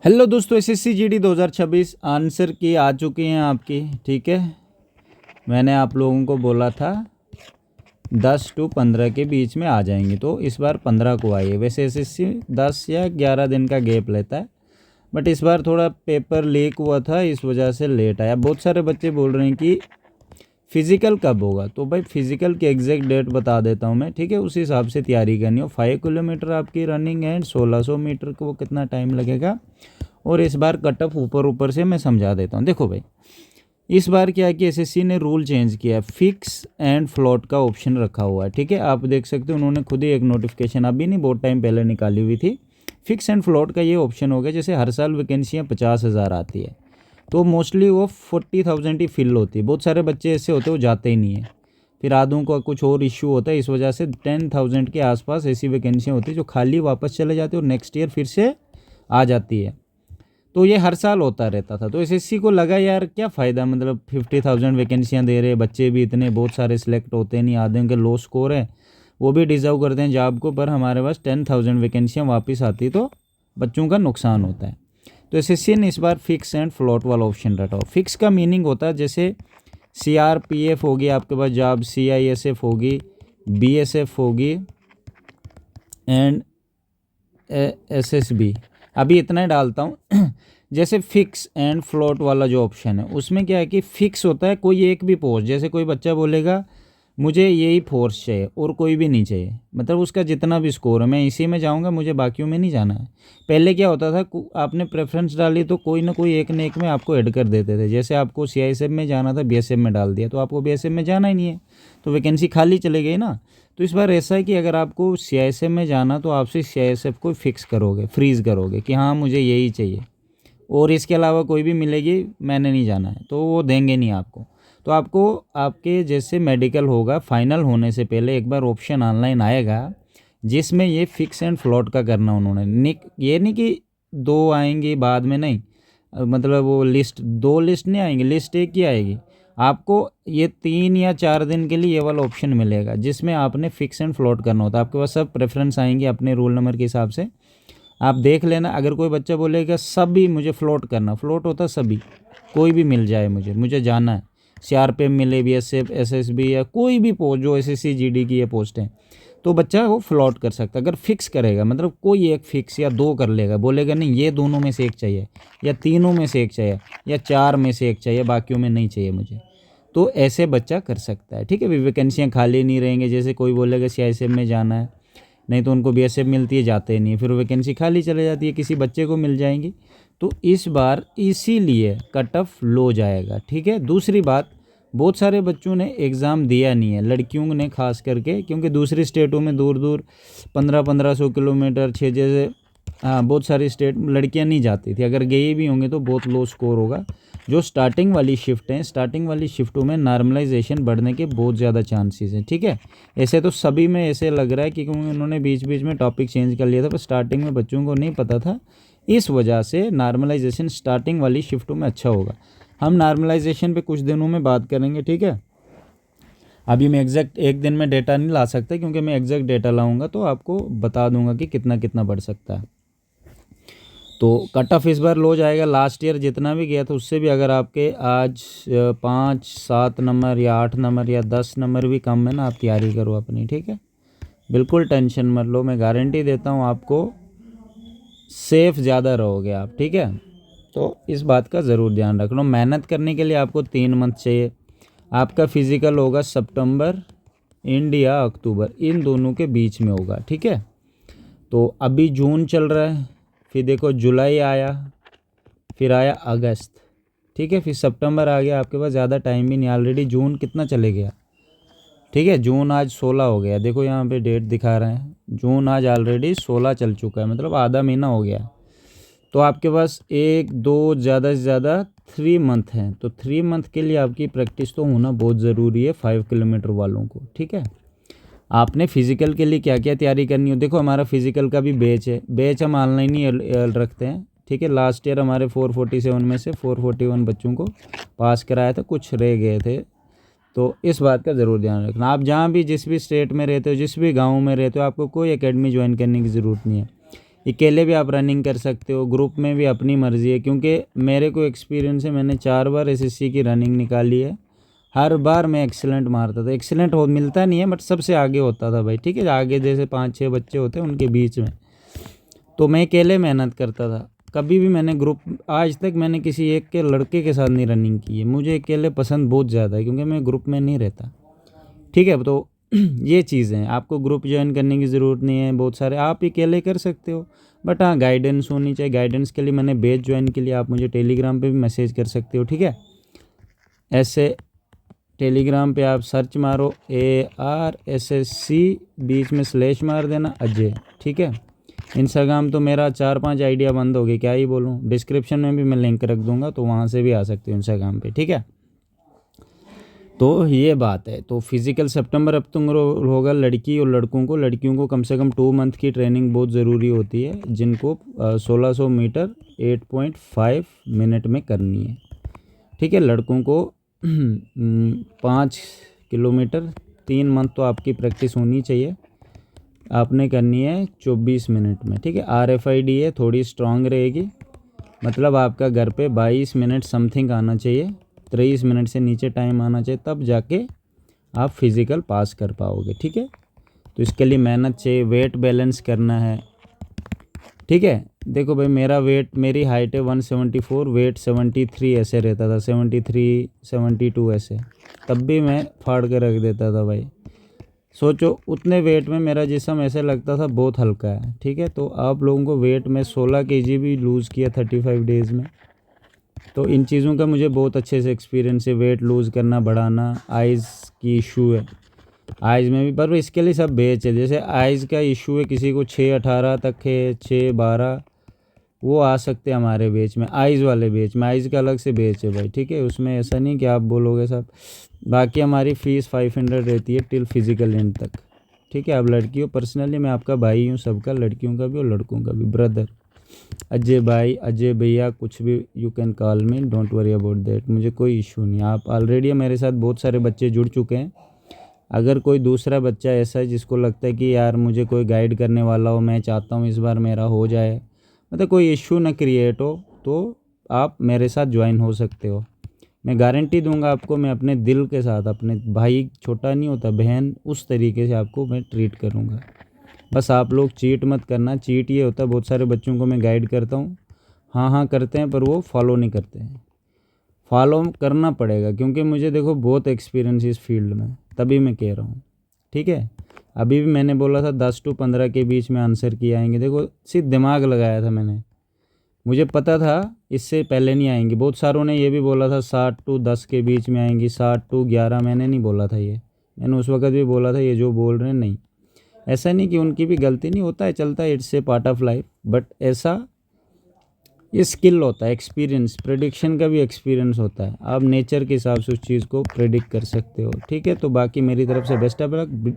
Hello दोस्तों, SSC GD 2026 answer की आ चुकी हैं आपकी। ठीक है, मैंने आप लोगों को बोला था 10 to 15 के बीच में आ जाएंगी, तो इस बार 15 को आई है। वैसे एसएससी 10 या 11 दिन का गैप लेता है, बट इस बार थोड़ा पेपर लीक हुआ था, इस वजह से लेट आया। बहुत सारे बच्चे बोल रहे हैं कि फिज़िकल कब होगा, तो भाई फिज़िकल की एग्जैक्ट डेट बता देता हूँ मैं। ठीक है, उस हिसाब से तैयारी करनी हो। 5 किलोमीटर आपकी रनिंग एंड 1600 मीटर को कितना टाइम लगेगा, और इस बार कट ऑफ ऊपर से मैं समझा देता हूँ। देखो भाई, इस बार क्या है कि एसएससी ने रूल चेंज किया है, फिक्स एंड फ्लोट का ऑप्शन रखा हुआ है। ठीक है, आप देख सकते हो, उन्होंने खुद ही एक नोटिफिकेशन अभी नहीं, बहुत टाइम पहले निकाली हुई थी। फिक्स एंड फ्लोट का ये ऑप्शन हो गया। जैसे हर साल वैकेंसियाँ 50,000 आती है, तो मोस्टली वो 40,000 ही फिल होती है। बहुत सारे बच्चे ऐसे होते हैं वो जाते ही नहीं है, फिर आधों का कुछ और इश्यू होता है, इस वजह से 10,000 के आसपास ऐसी वैकेंसियाँ होती है जो खाली वापस चले जाते हैं और नेक्स्ट ईयर फिर से आ जाती है। तो ये हर साल होता रहता था। तो एसएससी को लगा यार क्या फ़ायदा, मतलब 50,000 वैकेंसियाँ दे रहे, बच्चे भी इतने बहुत सारे सिलेक्ट होते नहीं, आधे के लो स्कोर है, वो भी डिज़र्व करते हैं जॉब को, पर हमारे पास 10,000 वैकेंसियाँ वापस आती तो बच्चों का नुकसान होता है। तो एसएससी ने इस बार फिक्स एंड फ्लोट वाला ऑप्शन रखा। फिक्स का मीनिंग होता है जैसे सीआरपीएफ होगी आपके पास जॉब, सीआईएसएफ होगी, बीएसएफ होगी एंड एसएसबी। अभी इतना ही डालता हूँ जैसे फिक्स एंड फ्लोट वाला जो ऑप्शन है उसमें क्या है कि फिक्स होता है कोई एक भी पोस्ट, जैसे कोई बच्चा बोलेगा मुझे यही फोर्स चाहिए और कोई भी नहीं चाहिए, मतलब उसका जितना भी स्कोर है मैं इसी में जाऊंगा, मुझे बाकियों में नहीं जाना है। पहले क्या होता था, आपने प्रेफरेंस डाली तो कोई ना कोई एक न एक में आपको ऐड कर देते थे। जैसे आपको सीआईएसएफ में जाना था, बीएसएफ में डाल दिया, तो आपको बीएसएफ में जाना ही नहीं है, तो वैकेंसी खाली चली गई ना। तो इस बार ऐसा है कि अगर आपको सीआईएसएफ में जाना तो आपसे सीआईएसएफ को फिक्स करोगे, फ्रीज़ करोगे कि हाँ मुझे यही चाहिए, और इसके अलावा कोई भी मिलेगी मैंने नहीं जाना है, तो वो देंगे नहीं आपको। तो आपको आपके जैसे मेडिकल होगा, फाइनल होने से पहले एक बार ऑप्शन ऑनलाइन आएगा जिसमें ये फिक्स एंड फ्लोट का करना उन्होंने। ये नहीं कि दो आएंगी बाद में, नहीं, मतलब वो लिस्ट, दो लिस्ट नहीं आएंगी, लिस्ट एक ही आएगी। आपको ये 3 या 4 दिन के लिए ये वाला ऑप्शन मिलेगा जिसमें आपने फिक्स एंड फ्लोट करना होता है। आपके पास सब प्रेफरेंस आएंगे अपने रोल नंबर के हिसाब से, आप देख लेना। अगर कोई बच्चा बोलेगा सभी मुझे फ्लोट करना, फ्लोट होता सभी, कोई भी मिल जाए, मुझे जाना है, सीआरपीएफ मिले, बीएसएफ, एसएसबी या कोई भी पोस्ट जो एसएससी जीडी की ये पोस्ट है, तो बच्चा वो फ्लॉट कर सकता है। अगर फिक्स करेगा मतलब कोई एक फिक्स या दो कर लेगा, बोलेगा नहीं ये दोनों में से एक चाहिए, या तीनों में से एक चाहिए, या 4 में से एक चाहिए, बाकियों में नहीं चाहिए मुझे, तो ऐसे बच्चा कर सकता है। ठीक है, वैकेंसियाँ खाली नहीं रहेंगे। जैसे कोई बोलेगा सीआईएसएफ में जाना है, नहीं तो उनको बीएसएफ मिलती है, जाते नहीं, फिर वैकेंसी खाली चले जाती है, किसी बच्चे को मिल जाएंगी। तो इस बार इसीलिए कट ऑफ लो जाएगा। ठीक है, दूसरी बात, बहुत सारे बच्चों ने एग्ज़ाम दिया नहीं है, लड़कियों ने खास करके, क्योंकि दूसरी स्टेटों में दूर दूर 1500 किलोमीटर 6 जैसे, हाँ, बहुत सारी स्टेट लड़कियां नहीं जाती थी, अगर गई भी होंगे तो बहुत लो स्कोर होगा। जो स्टार्टिंग वाली शिफ्ट हैं, स्टार्टिंग वाली शिफ्टों में नॉर्मलाइजेशन बढ़ने के बहुत ज़्यादा चांसेस हैं। ठीक है, ऐसे तो सभी में ऐसे लग रहा है कि क्योंकि उन्होंने बीच बीच में टॉपिक चेंज कर लिया था, पर स्टार्टिंग में बच्चों को नहीं पता था, इस वजह से नॉर्मलाइजेशन स्टार्टिंग वाली शिफ्टों में अच्छा होगा। हम नॉर्मलाइजेशन पे कुछ दिनों में बात करेंगे। ठीक है, अभी मैं एग्जैक्ट एक दिन में डेटा नहीं ला सकता, क्योंकि मैं एग्जैक्ट डेटा लाऊंगा तो आपको बता दूंगा कि कितना कितना बढ़ सकता है। तो कट ऑफ इस बार लो जाएगा। लास्ट ईयर जितना भी गया था उससे भी अगर आपके आज 5-7 नंबर या 8 नंबर या 10 नंबर भी कम है ना, आप तैयारी करो अपनी। ठीक है, बिल्कुल टेंशन मत लो, मैं गारंटी देता हूँ आपको, सेफ ज़्यादा रहोगे आप। ठीक है, तो इस बात का ज़रूर ध्यान रखना। मेहनत करने के लिए आपको 3 मंथ चाहिए। आपका फिज़िकल होगा सितंबर एंड या अक्टूबर, इन दोनों के बीच में होगा। ठीक है, तो अभी जून चल रहा है, फिर देखो जुलाई आया, फिर आया अगस्त, ठीक है, फिर सितंबर आ गया, आपके पास ज़्यादा टाइम भी नहीं, ऑलरेडी जून कितना चले गया। ठीक है, जून आज 16 हो गया, देखो यहाँ पे डेट दिखा रहे हैं, जून आज ऑलरेडी 16 चल चुका है, मतलब आधा महीना हो गया। तो आपके पास 1-2 ज़्यादा से ज़्यादा 3 मंथ हैं, तो 3 मंथ के लिए आपकी प्रैक्टिस तो होना बहुत ज़रूरी है 5 किलोमीटर वालों को। ठीक है, आपने फिज़िकल के लिए क्या क्या तैयारी करनी हो, देखो हमारा फिज़िकल का भी बैच है, बैच हम ऑनलाइन ही रखते हैं। ठीक है, लास्ट ईयर हमारे 447 में से 441 बच्चों को पास कराया था, कुछ रह गए थे, तो इस बात का ज़रूर ध्यान रखना। आप जहाँ भी जिस भी स्टेट में रहते हो, जिस भी गाँव में रहते हो, आपको कोई एकेडमी ज्वाइन करने की ज़रूरत नहीं है। अकेले भी आप रनिंग कर सकते हो, ग्रुप में भी अपनी मर्ज़ी है, क्योंकि मेरे को एक्सपीरियंस है, मैंने 4 बार एसएससी की रनिंग निकाली है। हर बार मैं एक्सीलेंट मारता था। एक्सीलेंट हो मिलता नहीं है बट सबसे आगे होता था भाई, ठीक है, आगे जैसे 5-6 बच्चे होते हैं उनके बीच में। तो मैं अकेले मेहनत करता था, कभी भी मैंने ग्रुप, आज तक मैंने किसी एक के लड़के के साथ नहीं रनिंग की है। मुझे अकेले पसंद बहुत ज़्यादा है, क्योंकि मैं ग्रुप में नहीं रहता, ठीक है। तो ये चीज़ है, आपको ग्रुप ज्वाइन करने की ज़रूरत नहीं है, बहुत सारे आप अकेले कर सकते हो, बट हाँ गाइडेंस होनी चाहिए। गाइडेंस के लिए मैंने बैच ज्वाइन के लिए आप मुझे टेलीग्राम पे भी मैसेज कर सकते हो, ठीक है। ऐसे टेलीग्राम पे आप सर्च मारो ARSSC, बीच में स्लैश मार देना अजय, ठीक है। इंस्टाग्राम तो मेरा 4-5 आइडिया बंद हो गए, क्या ही बोलूँ। डिस्क्रिप्शन में भी मैं लिंक रख दूँगा, तो वहाँ से भी आ सकते हो इंस्टाग्राम पे, ठीक है। तो ये बात है। तो फिज़िकल सितंबर अब तुम होगा लड़की और लड़कों को। लड़कियों को कम से कम 2 मंथ की ट्रेनिंग बहुत ज़रूरी होती है, जिनको 1600 मीटर 8.5 मिनट में करनी है, ठीक है। लड़कों को 5 किलोमीटर 3 मंथ तो आपकी प्रैक्टिस होनी चाहिए, आपने करनी है 24 मिनट में, ठीक है। RFID है, थोड़ी स्ट्रांग रहेगी, मतलब आपका घर पे 22 मिनट समथिंग आना चाहिए, 23 मिनट से नीचे टाइम आना चाहिए, तब जाके आप फिज़िकल पास कर पाओगे, ठीक है। तो इसके लिए मेहनत चाहिए, वेट बैलेंस करना है, ठीक है। देखो भाई, मेरा वेट, मेरी हाइट है 174, वेट 73 ऐसे रहता था, 73 72 ऐसे, तब भी मैं फाड़ कर रख देता था भाई। सोचो उतने वेट में मेरा जिस्म ऐसे लगता था बहुत हल्का है, ठीक है। तो आप लोगों को वेट में 16 kg भी लूज़ किया 35 डेज़ में। तो इन चीज़ों का मुझे बहुत अच्छे से एक्सपीरियंस है, वेट लूज़ करना, बढ़ाना। आइज़ की इशू है, आइज़ में भी, पर इसके लिए सब बेच है। जैसे आइज़ का इशू है, किसी को 6-18 तक है, 6-12, वो आ सकते हैं हमारे बेच में, आइज़ वाले बेच में। आइज़ का अलग से बेच है भाई, ठीक है, उसमें ऐसा नहीं कि आप बोलोगे सब। बाकी हमारी फ़ीस 500 रहती है टिल फिज़िकल एंड तक, ठीक है। आप लड़की हो, पर्सनली मैं आपका भाई हूँ सबका, लड़कियों का भी और लड़कों का भी, ब्रदर अजय भाई, अजय भैया, कुछ भी you can call me, don't worry about that, मुझे कोई इशू नहीं। आप ऑलरेडी मेरे साथ बहुत सारे बच्चे जुड़ चुके हैं। अगर कोई दूसरा बच्चा ऐसा है जिसको लगता है कि यार मुझे कोई गाइड करने वाला हो, मैं चाहता हूँ इस बार मेरा हो जाए, मतलब कोई इशू ना क्रिएट हो, तो आप मेरे साथ ज्वाइन हो सकते हो। मैं गारंटी दूंगा आपको, मैं अपने दिल के साथ, अपने भाई छोटा नहीं होता, बहन, उस तरीके से आपको मैं ट्रीट करूंगा। बस आप लोग चीट मत करना। चीट ये होता है, बहुत सारे बच्चों को मैं गाइड करता हूँ, हाँ हाँ करते हैं, पर वो फॉलो नहीं करते हैं। फॉलो करना पड़ेगा, क्योंकि मुझे देखो बहुत एक्सपीरियंस इस फील्ड में, तभी मैं कह रहा हूँ, ठीक है। अभी भी मैंने बोला था 10 to 15 के बीच में आंसर किए आएंगे, देखो सिर्फ दिमाग लगाया था मैंने, मुझे पता था इससे पहले नहीं आएंगी। बहुत सारों ने ये भी बोला था 7 to 10 के बीच में आएंगी, 7 to 11, मैंने नहीं बोला था ये, मैंने उस वक्त भी बोला था ये जो बोल रहे हैं नहीं। ऐसा नहीं कि उनकी भी गलती नहीं, होता है, चलता है, it's a part of life, but ऐसा ये स्किल होता है, एक्सपीरियंस, प्रेडिक्शन का भी एक्सपीरियंस होता है। आप नेचर के हिसाब से उस चीज़ को प्रेडिक्ट कर सकते हो, ठीक है। तो बाकी मेरी तरफ से बेस्ट ऑफ लक।